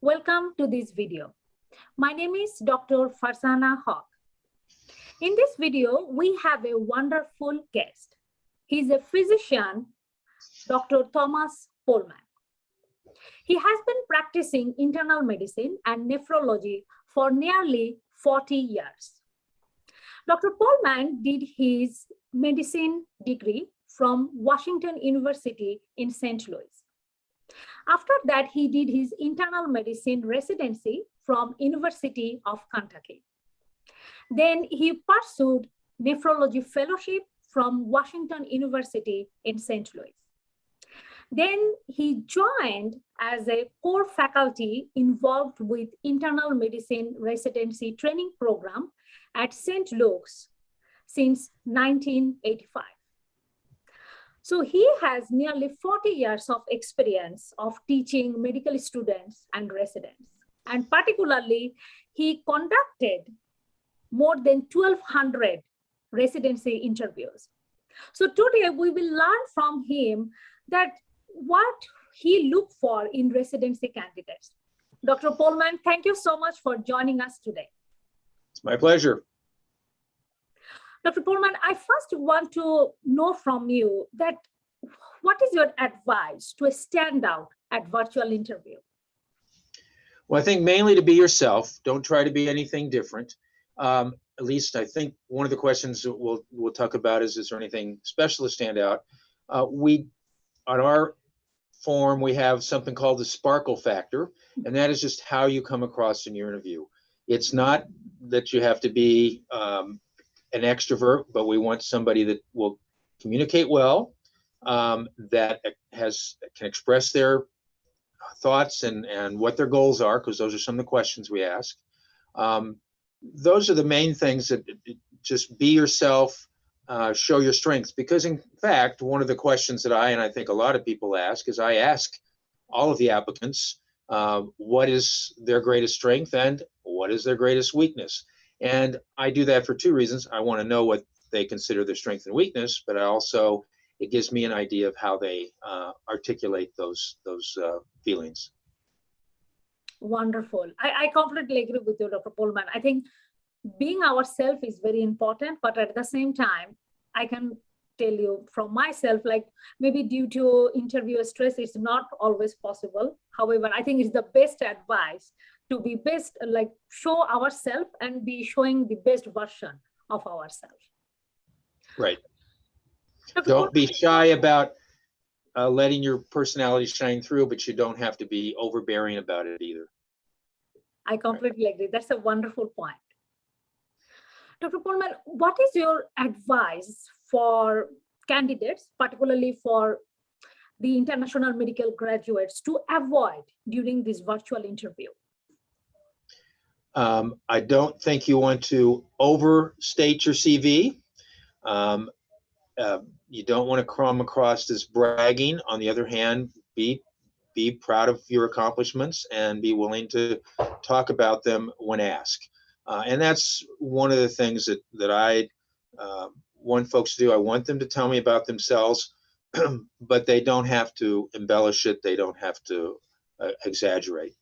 Welcome to this video. My name is Dr. Farzana Haq. In this video, we have a wonderful guest. He's a physician, Dr. Thomas Pohlmann. He has been practicing internal medicine and nephrology for nearly 40 years. Dr. Pohlmann did his medicine degree from Washington University in St. Louis. After that, he did his internal medicine residency from University of Kentucky. Then he pursued nephrology fellowship from Washington University in St. Louis. Then he joined as a core faculty involved with internal medicine residency training program at St. Luke's since 1985. So he has nearly 40 years of experience of teaching medical students and residents. And particularly, he conducted more than 1,200 residency interviews. So today we will learn from him that what he looked for in residency candidates. Dr. Pohlmann, thank you so much for joining us today. It's my pleasure. Dr. Pohlmann, I first want to know from you that what is your advice to stand out at virtual interview? Well, I think mainly to be yourself. Don't try to be anything different. At least I think one of the questions that we'll talk about is there anything special to stand out? On our form, we have something called the sparkle factor, and that is just how you come across in your interview. It's not that you have to be an extrovert, but we want somebody that will communicate well, that can express their thoughts and what their goals are, because those are some of the questions we ask. Those are the main things, that just be yourself, show your strengths, because in fact, one of the questions that I think a lot of people ask is I ask all of the applicants, what is their greatest strength and what is their greatest weakness? And I do that for two reasons. I want to know what they consider their strength and weakness, but it gives me an idea of how they articulate those feelings. Wonderful. I completely agree with you, Dr. Pohlmann. I think being ourselves is very important, but at the same time, I can tell you from myself, like maybe due to interview stress, it's not always possible. However, I think it's the best advice to be best, like show ourselves and be showing the best version of ourselves. Right. Don't be shy about letting your personality shine through, but you don't have to be overbearing about it either. I completely agree. That's a wonderful point. Dr. Pohlmann, what is your advice for candidates, particularly for the international medical graduates, to avoid during this virtual interview? I don't think you want to overstate your CV. You don't want to come across as bragging. On the other hand, be proud of your accomplishments and be willing to talk about them when asked. And that's one of the things that I want folks to do. I want them to tell me about themselves, but they don't have to embellish it. They don't have to exaggerate.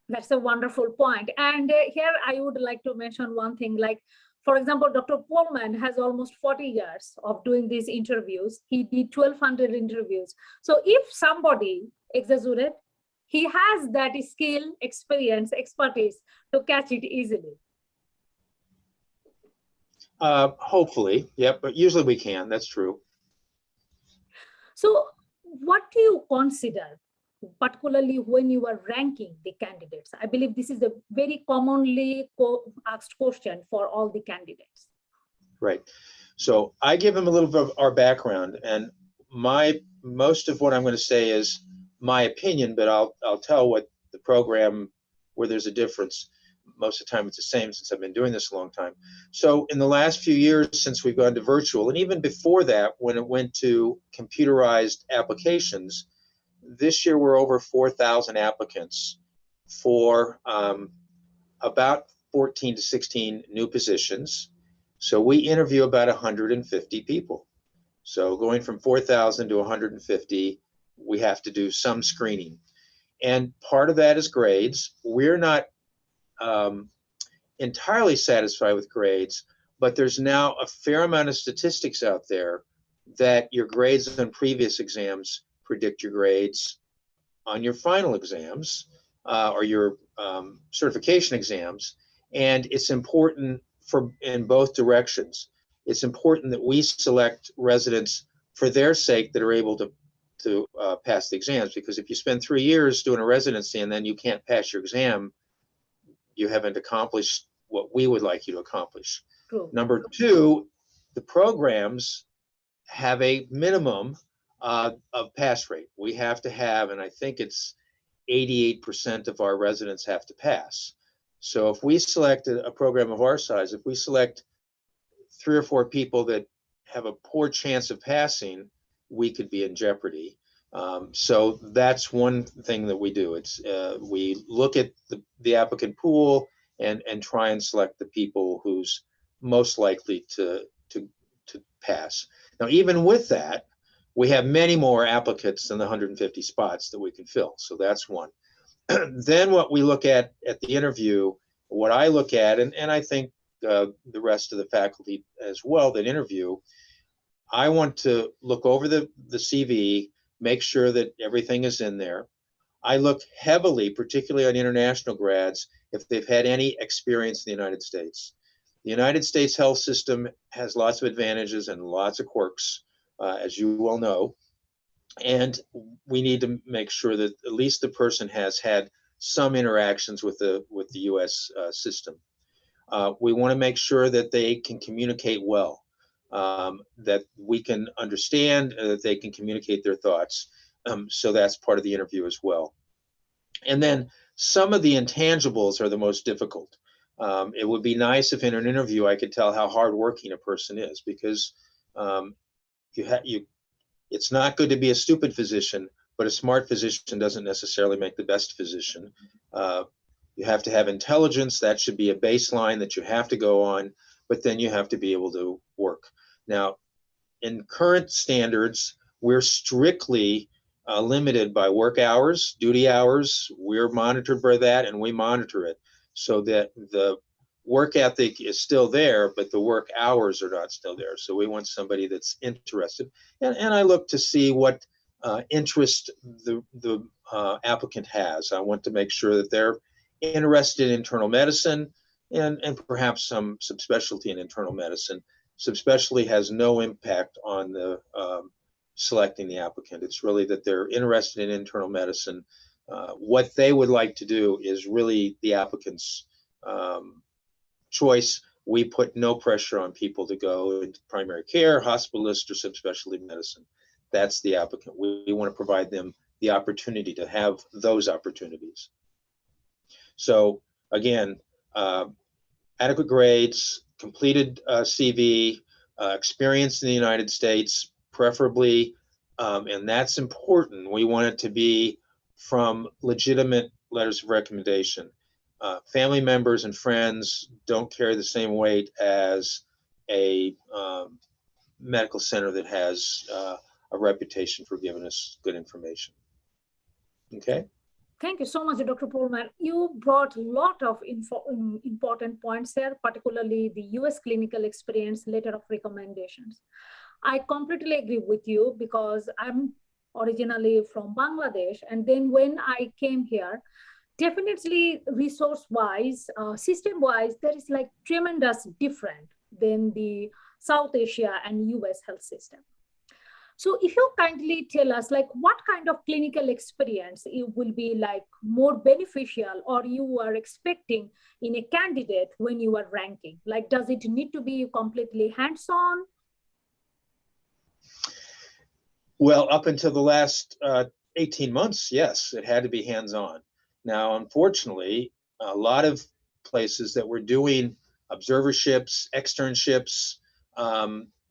That's a wonderful point. And here I would like to mention one thing, like, for example, Dr. Pohlmann has almost 40 years of doing these interviews. He did 1,200 interviews. So if somebody exaggerates, he has that skill, experience, expertise to catch it easily. Hopefully, yeah, but usually we can. That's true. So what do you consider, particularly when you are ranking the candidates? I believe this is a very commonly asked question for all the candidates. Right. So I give them a little bit of our background, and most of what I'm going to say is my opinion, but I'll tell what the program, where there's a difference. Most of the time it's the same, since I've been doing this a long time. So in the last few years, since we've gone to virtual, and even before that, when it went to computerized applications, this year we're over 4,000 applicants for about 14 to 16 new positions. So we interview about 150 people. So going from 4,000 to 150, we have to do some screening. And part of that is grades. We're not entirely satisfied with grades, but there's now a fair amount of statistics out there that your grades on previous exams predict your grades on your final exams or your certification exams. And it's important for in both directions. It's important that we select residents for their sake that are able to pass the exams, because if you spend 3 years doing a residency and then you can't pass your exam, you haven't accomplished what we would like you to accomplish. True. Number two, the programs have a minimum of pass rate. We have to have, and I think it's 88% of our residents have to pass. So if we select a program of our size, if we select 3 or 4 people that have a poor chance of passing, we could be in jeopardy. So that's one thing that we do. It's we look at the applicant pool and try and select the people who's most likely to pass. Now, even with that, we have many more applicants than the 150 spots that we can fill. So that's one. Then what we look at the interview, what I look at, and I think the rest of the faculty as well that interview, I want to look over the CV, make sure that everything is in there. I look heavily, particularly on international grads, if they've had any experience in the United States. The United States health system has lots of advantages and lots of quirks, as you well know. And we need to make sure that at least the person has had some interactions with the U.S. System. We want to make sure that they can communicate well, that we can understand, that they can communicate their thoughts. So that's part of the interview as well. And then some of the intangibles are the most difficult. It would be nice if in an interview I could tell how hardworking a person is, because it's not good to be a stupid physician, but a smart physician doesn't necessarily make the best physician. You have to have intelligence. That should be a baseline that you have to go on, but then you have to be able to work. Now, in current standards, we're strictly limited by work hours, duty hours. We're monitored by that, and we monitor it so that the work ethic is still there, but the work hours are not still there. So we want somebody that's interested. And I look to see what interest the applicant has. I want to make sure that they're interested in internal medicine and perhaps some subspecialty in internal medicine. Subspecialty has no impact on the selecting the applicant. It's really that they're interested in internal medicine. What they would like to do is really the applicant's choice. We put no pressure on people to go into primary care, hospitalist, or subspecialty medicine. That's the applicant. We want to provide them the opportunity to have those opportunities. So again, adequate grades, completed CV, experience in the United States, preferably, and that's important. We want it to be from legitimate letters of recommendation. Family members and friends don't carry the same weight as a medical center that has a reputation for giving us good information. Okay. Thank you so much, Dr. Pullman. You brought a lot of important points here, particularly the US clinical experience letter of recommendations. I completely agree with you because I'm originally from Bangladesh. And then when I came here, definitely resource-wise, system-wise, there is like tremendous different than the South Asia and US health system. So if you kindly tell us like what kind of clinical experience it will be like more beneficial or you are expecting in a candidate when you are ranking, like does it need to be completely hands-on? Well, up until the last 18 months, yes, it had to be hands-on. Now, unfortunately, a lot of places that were doing observerships, externships,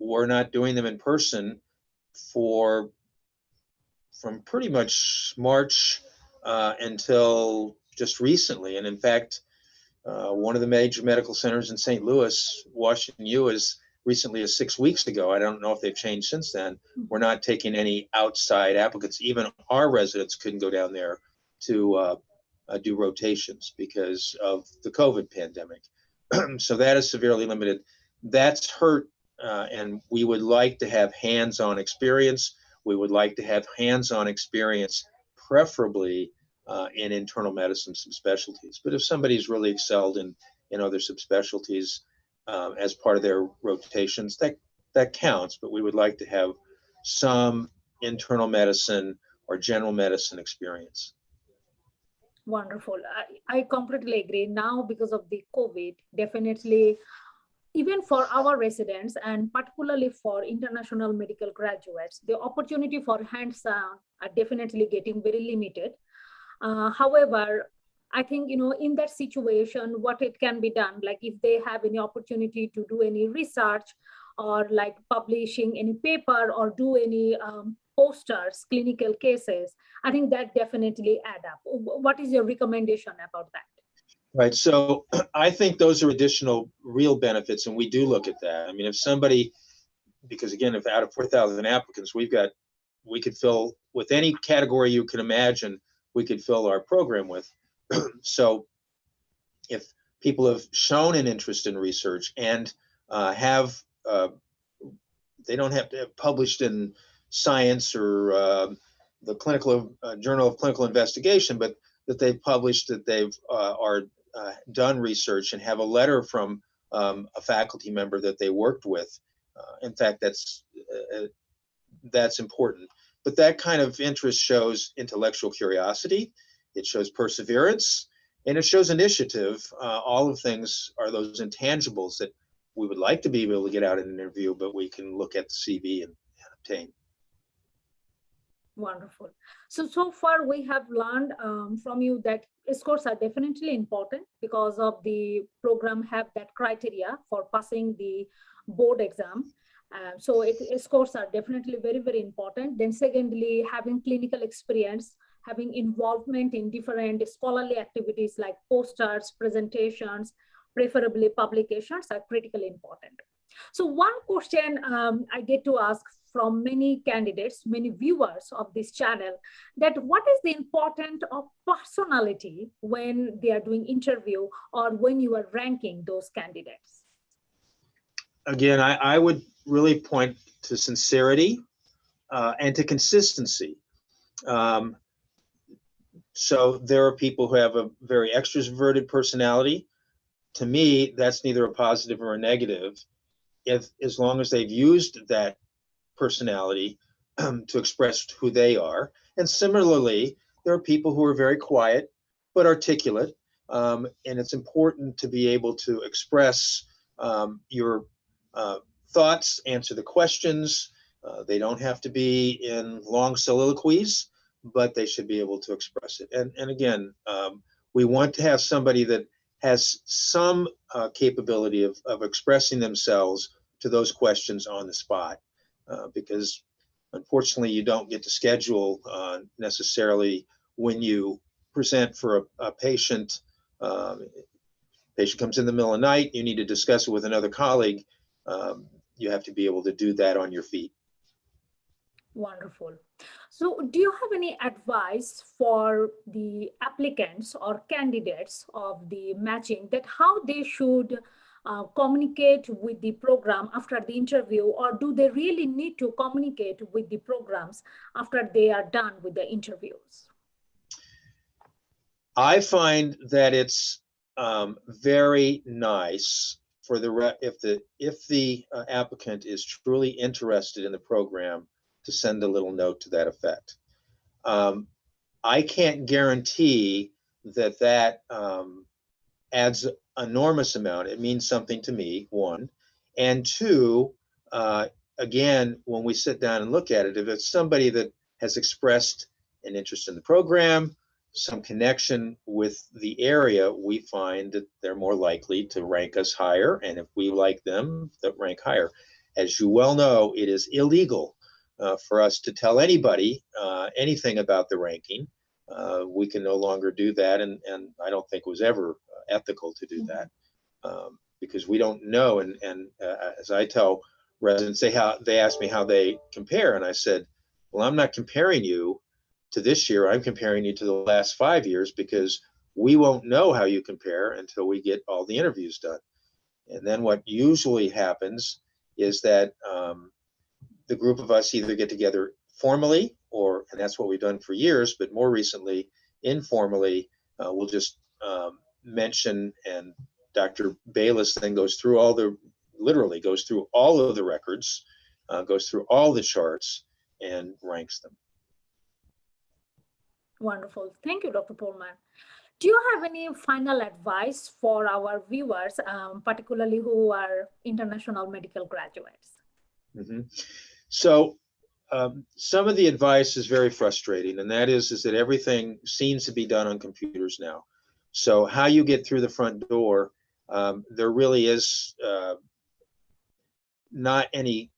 were not doing them in person from pretty much March until just recently. And in fact, one of the major medical centers in St. Louis, Washington U, as recently as 6 weeks ago, I don't know if they've changed since then, we're not taking any outside applicants. Even our residents couldn't go down there to do rotations because of the COVID pandemic. So that is severely limited. That's hurt, and we would like to have hands-on experience. We would like to have hands-on experience, preferably in internal medicine subspecialties. But if somebody's really excelled in other subspecialties as part of their rotations, that counts. But we would like to have some internal medicine or general medicine experience. Wonderful. I completely agree. Now, because of the COVID, definitely, even for our residents and particularly for international medical graduates, the opportunity for hands-on are definitely getting very limited. However, I think, in that situation, what it can be done, like if they have any opportunity to do any research or like publishing any paper or do any posters, clinical cases, I think that definitely add up. What is your recommendation about that? Right. So I think those are additional real benefits, and we do look at that. I mean, if somebody, because again, if out of 4,000 applicants, we could fill with any category you can imagine, we could fill our program with. So if people have shown an interest in research and they don't have to have published in Science or the Clinical Journal of Clinical Investigation, but that they've published, that they've done research and have a letter from a faculty member that they worked with. In fact, that's important. But that kind of interest shows intellectual curiosity, it shows perseverance, and it shows initiative. All of things are those intangibles that we would like to be able to get out in an interview, but we can look at the CV and obtain. Wonderful. So far we have learned from you that scores are definitely important because of the program have that criteria for passing the board exam. So scores are definitely very, very important. Then secondly, having clinical experience, having involvement in different scholarly activities like posters, presentations, preferably publications are critically important. So one question I get to ask from many candidates, many viewers of this channel, that what is the importance of personality when they are doing interview or when you are ranking those candidates? Again, I would really point to sincerity and to consistency. So there are people who have a very extroverted personality. To me, that's neither a positive or a negative, as long as they've used that personality to express who they are. And similarly, there are people who are very quiet but articulate, and it's important to be able to express your thoughts, answer the questions. They don't have to be in long soliloquies, but they should be able to express it. And again, we want to have somebody that has some capability of expressing themselves to those questions on the spot, because unfortunately you don't get to schedule necessarily when you present for a patient. Patient comes in the middle of the night, you need to discuss it with another colleague. You have to be able to do that on your feet. Wonderful. So do you have any advice for the applicants or candidates of the matching that how they should communicate with the program after the interview, or do they really need to communicate with the programs after they are done with the interviews? I find that it's very nice for if the applicant is truly interested in the program to send a little note to that effect. I can't guarantee that adds enormous amount. It means something to me, one. And two, again, when we sit down and look at it, if it's somebody that has expressed an interest in the program, some connection with the area, we find that they're more likely to rank us higher. And if we like them, that rank higher. As you well know, it is illegal for us to tell anybody anything about the ranking. We can no longer do that, and I don't think it was ever ethical to do that, because we don't know. And as I tell residents, they ask me how they compare, and I said, well, I'm not comparing you. to this year, I'm comparing you to the last 5 years because we won't know how you compare until we get all the interviews done. And then what usually happens is that the group of us either get together formally, and that's what we've done for years, but more recently, informally, we'll just mention, and Dr. Bayless then literally goes through all of the records, goes through all the charts and ranks them. Wonderful. Thank you, Dr. Pullman. Do you have any final advice for our viewers, particularly who are international medical graduates? Mm-hmm. So some of the advice is very frustrating, and that is that everything seems to be done on computers now. So how you get through the front door, there really is not any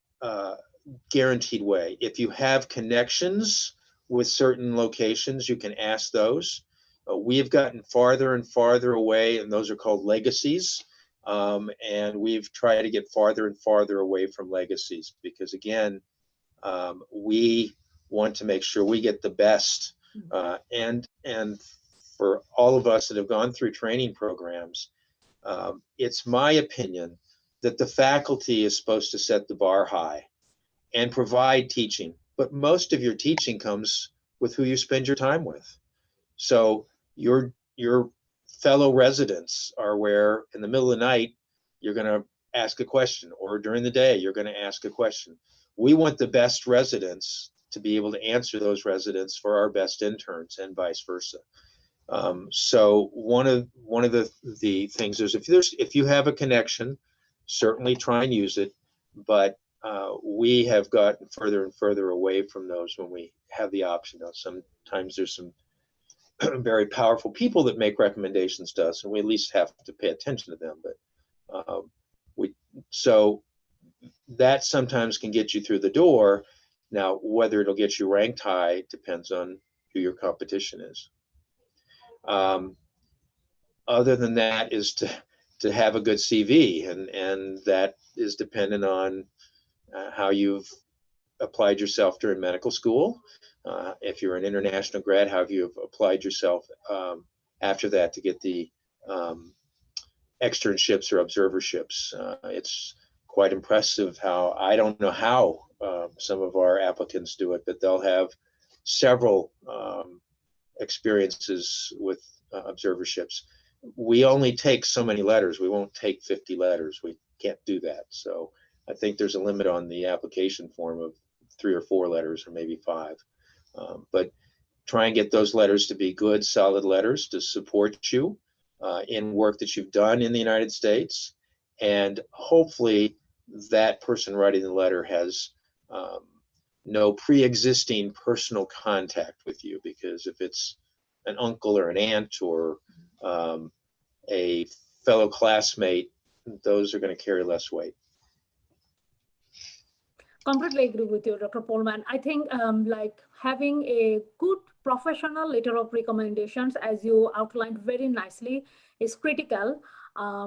guaranteed way. If you have connections with certain locations, you can ask those. We've gotten farther and farther away, and those are called legacies. And we've tried to get farther and farther away from legacies because, again, we want to make sure we get the best. And for all of us that have gone through training programs, it's my opinion that the faculty is supposed to set the bar high and provide teaching. But most of your teaching comes with who you spend your time with. So your fellow residents are where in the middle of the night, you're going to ask a question, or during the day, you're going to ask a question. We want the best residents to be able to answer those residents for our best interns and vice versa. So one of the things is if you have a connection, certainly try and use it. But we have gotten further and further away from those when we have the option. Now, sometimes there's some very powerful people that make recommendations to us, and we at least have to pay attention to them. But so that sometimes can get you through the door. Now, whether it'll get you ranked high depends on who your competition is. Other than that is to have a good CV, and that is dependent on how you've applied yourself during medical school. If you're an international grad, how have you applied yourself after that to get the externships or observerships? It's quite impressive how, I don't know how some of our applicants do it, but they'll have several experiences with observerships. We only take so many letters. We won't take 50 letters. We can't do that. So I think there's a limit on the application form of 3 or 4 letters, or maybe 5. But try and get those letters to be good, solid letters to support you in work that you've done in the United States. And hopefully that person writing the letter has no pre-existing personal contact with you, because if it's an uncle or an aunt or a fellow classmate, those are going to carry less weight. Completely agree with you, Dr. Pullman. I think like having a good professional letter of recommendations, as you outlined very nicely, is critical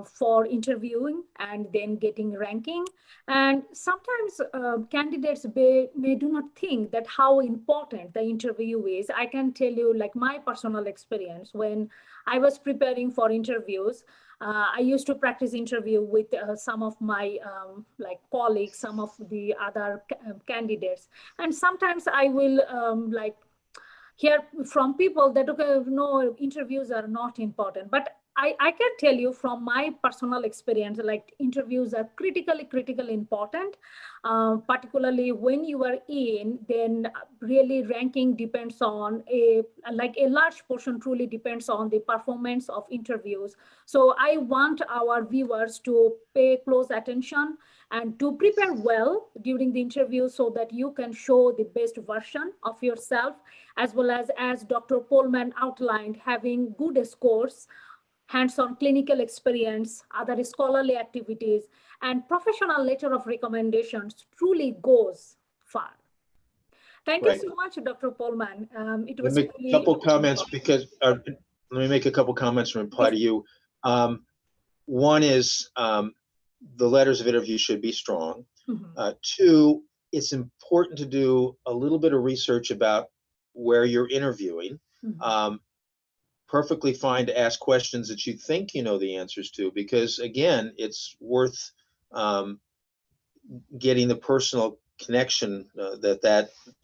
for interviewing and then getting ranking. And sometimes candidates may do not think that how important the interview is. I can tell you, like, my personal experience when I was preparing for interviews. I used to practice interview with some of my like colleagues, some of the other candidates, and sometimes I will like hear from people that, okay, no, interviews are not important. But I can tell you from my personal experience, like, interviews are critically important, particularly when you are in, then really ranking depends on a large portion truly depends on the performance of interviews. So I want our viewers to pay close attention and to prepare well during the interview so that you can show the best version of yourself, as well as Dr. Pullman outlined, having good scores, hands-on clinical experience, other scholarly activities, and professional letter of recommendations truly goes far. Thank you so much, Dr. Pullman. It was Let me make a couple comments because let me make a couple comments and reply to you. One is the letters of interview should be strong. 2, it's important to do a little bit of research about where you're interviewing. Perfectly fine to ask questions that you think you know the answers to, because again, it's worth getting the personal connection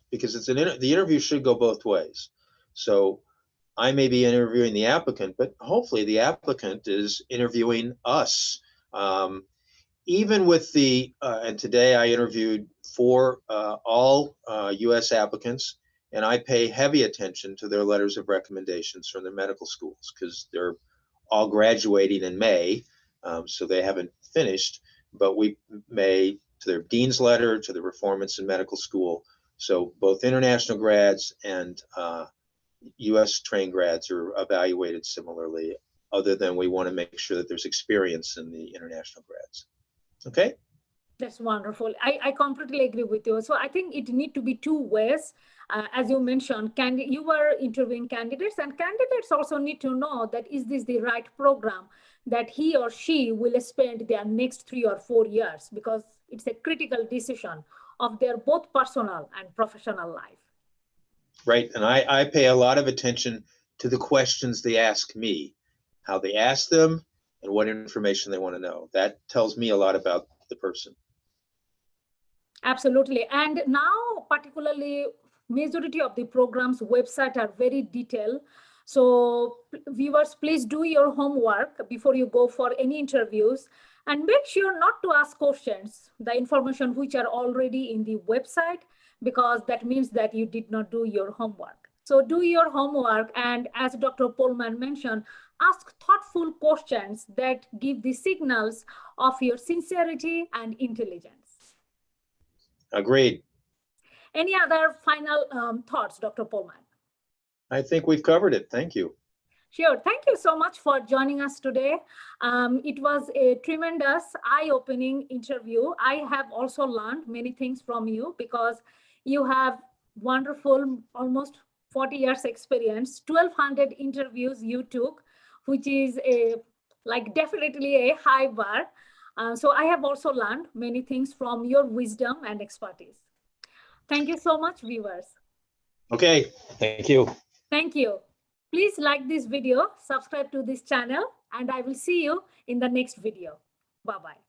because it's the interview should go both ways. So I may be interviewing the applicant, but hopefully the applicant is interviewing us. Even with and today I interviewed for all U.S. applicants, and I pay heavy attention to their letters of recommendations from their medical schools, because they're all graduating in May, so they haven't finished, but we may, to their dean's letter, to the performance in medical school. So both international grads and U.S. trained grads are evaluated similarly, other than we want to make sure that there's experience in the international grads. Okay. That's wonderful. I completely agree with you. So I think it need to be two ways. As you mentioned, you were interviewing candidates, and candidates also need to know that is this the right program that he or she will spend their next 3 or 4 years, because it's a critical decision of their both personal and professional life. Right. And I pay a lot of attention to the questions they ask me, how they ask them, and what information they want to know. That tells me a lot about the person. Absolutely. And now, particularly, majority of the programs' website are very detailed. So viewers, please do your homework before you go for any interviews, and make sure not to ask questions, the information which are already in the website, because that means that you did not do your homework. So do your homework, and as Dr. Pullman mentioned, ask thoughtful questions that give the signals of your sincerity and intelligence. Agreed. Any other final thoughts, Dr. Pullman? I think we've covered it. Thank you. Sure. Thank you so much for joining us today. It was a tremendous, eye-opening interview. I have also learned many things from you, because you have wonderful, almost 40 years experience, 1,200 interviews you took, which is definitely a high bar. So I have also learned many things from your wisdom and expertise. Thank you so much, viewers. Okay. Thank you. Thank you. Please like this video, subscribe to this channel, and I will see you in the next video. Bye-bye.